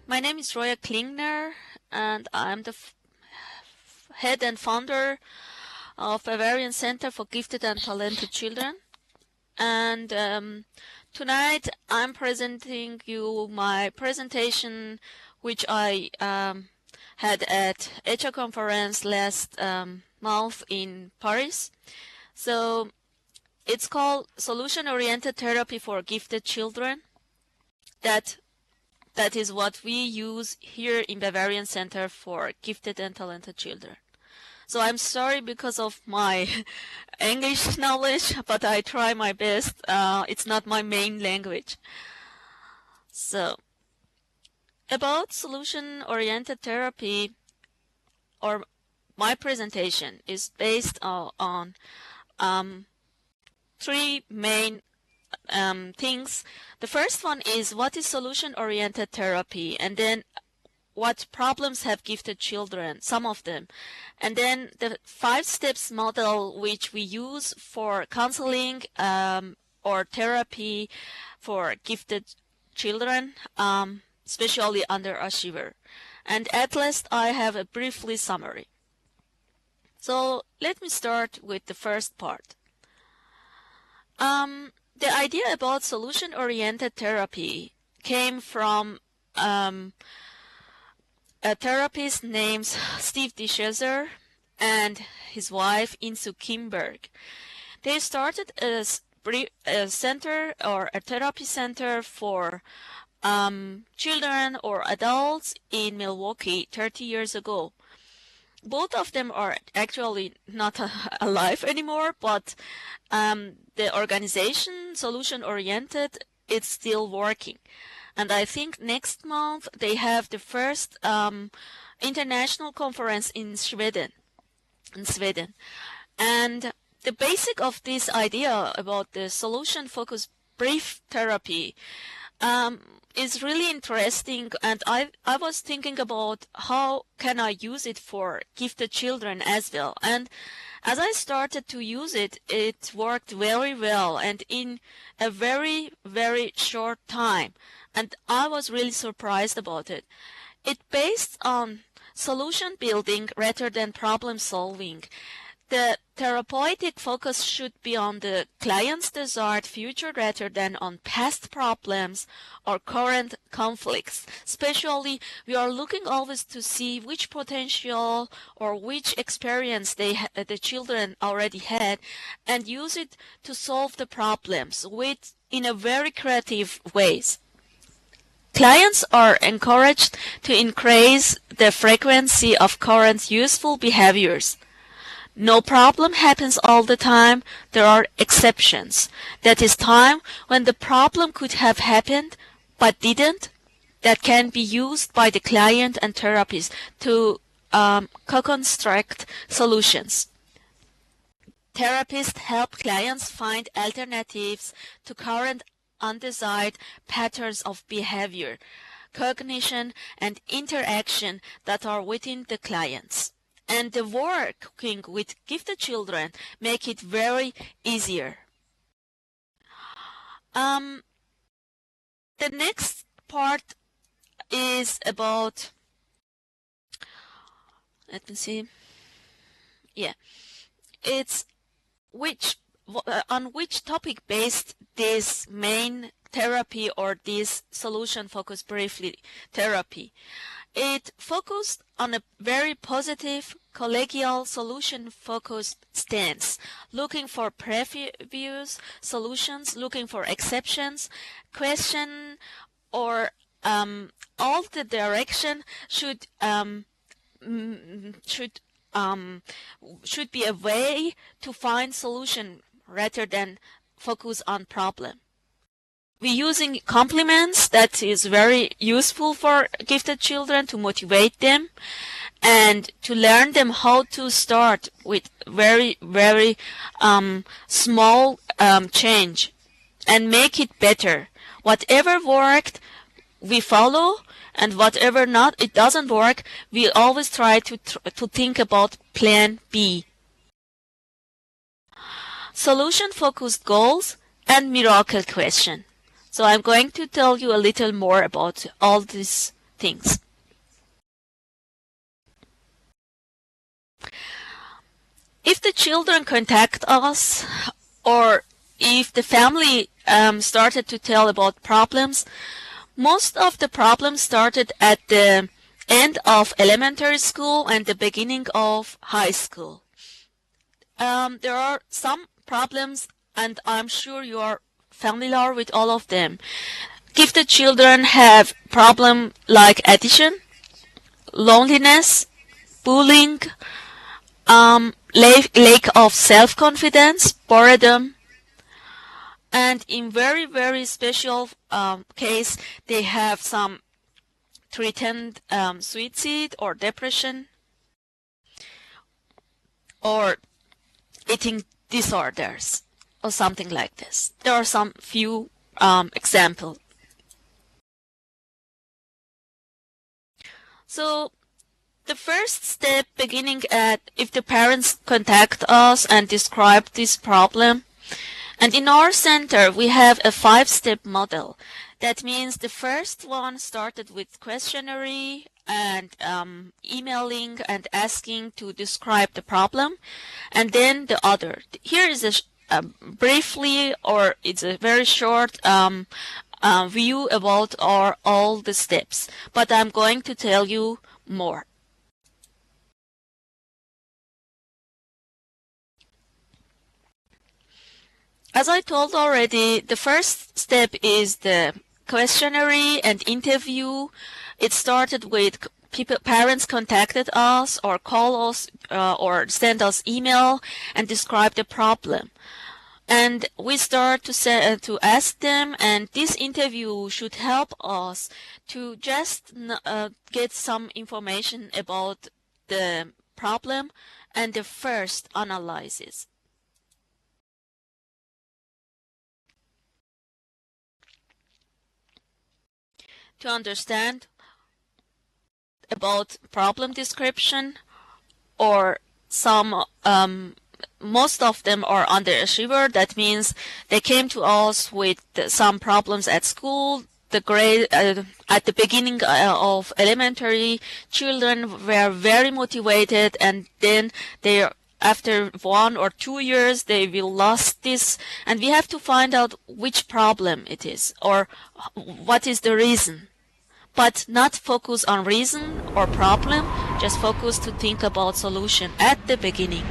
My name is Roya Klingner, and I'm the head and founder of Bavarian Center for Gifted and Talented Children. And tonight I'm presenting you my presentation, which I had at ECHA conference last month in Paris. So it's called Solution-Oriented Therapy for Gifted Children. That is what we use here in Bavarian Center for Gifted and Talented Children. So I'm sorry because of my English knowledge, but I try my best. It's not my main language. So, about solution-oriented therapy, or my presentation is based on three main things. The first one is what is solution-oriented therapy, and then what problems have gifted children, some of them, and then the 5 steps model which we use for counseling or therapy for gifted children, especially underachiever. And at last I have a briefly summary. So let me start with the first part. The idea about solution-oriented therapy came from a therapist named Steve DeShazer and his wife Insu Kimberg. They started a center or a therapy center for children or adults in Milwaukee 30 years ago. Both of them are actually not alive anymore, but the organization, solution-oriented, it's still working. And I think next month they have the first international conference in Sweden. And the basic of this idea about the solution-focused brief therapy is really interesting, and I was thinking about how can I use it for gifted children as well. And as I started to use it, it worked very well and in a very, very short time. And I was really surprised about it. It's based on solution building rather than problem solving. The therapeutic focus should be on the client's desired future rather than on past problems or current conflicts. Especially, we are looking always to see which potential or which experience the children already had and use it to solve the problems in a very creative ways. Clients are encouraged to increase the frequency of current useful behaviors. No problem happens all the time. There are exceptions. That is time when the problem could have happened but didn't. That can be used by the client and therapist to co-construct solutions. Therapists help clients find alternatives to current undesired patterns of behavior, cognition, and interaction that are within the clients. And the working with gifted children make it very easier. The next part is about, let me see, it's on which topic based this main therapy or this solution focused briefly therapy. It focused on a very positive, collegial, solution-focused stance, looking for previous solutions, looking for exceptions, question, or all the direction should be a way to find solution rather than focus on problem. We're using compliments that is very useful for gifted children to motivate them and to learn them how to start with very, very small change and make it better. Whatever worked, we follow, and whatever not, it doesn't work, we always try to think about plan B. Solution-focused goals and miracle question. So I'm going to tell you a little more about all these things. If the children contact us, or if the family started to tell about problems, most of the problems started at the end of elementary school and the beginning of high school. There are some problems, and I'm sure you are familiar with all of them. If the children have problems like addiction, loneliness, bullying, lack of self-confidence, boredom, and in very, very special case, they have some threatened suicide or depression or eating disorders or something like this. There are some few examples. So the first step, beginning at if the parents contact us and describe this problem, and in our center we have a 5-step model. That means the first one started with questionnaire and emailing and asking to describe the problem, and then the other. Here is a briefly, or it's a very short view about all the steps, but I'm going to tell you more. As I told already, the first step is the questionnaire and interview. It started with parents contacted us or call us or send us email and describe the problem. And we start to ask them, and this interview should help us to just get some information about the problem and the first analysis. To understand about problem description, or some most of them are underachiever. That means they came to us with some problems at school. The grade at the beginning of elementary, children were very motivated, and then they after 1 or 2 years they will lost this, and we have to find out which problem it is or what is the reason. But not focus on reason or problem, just focus to think about solution at the beginning.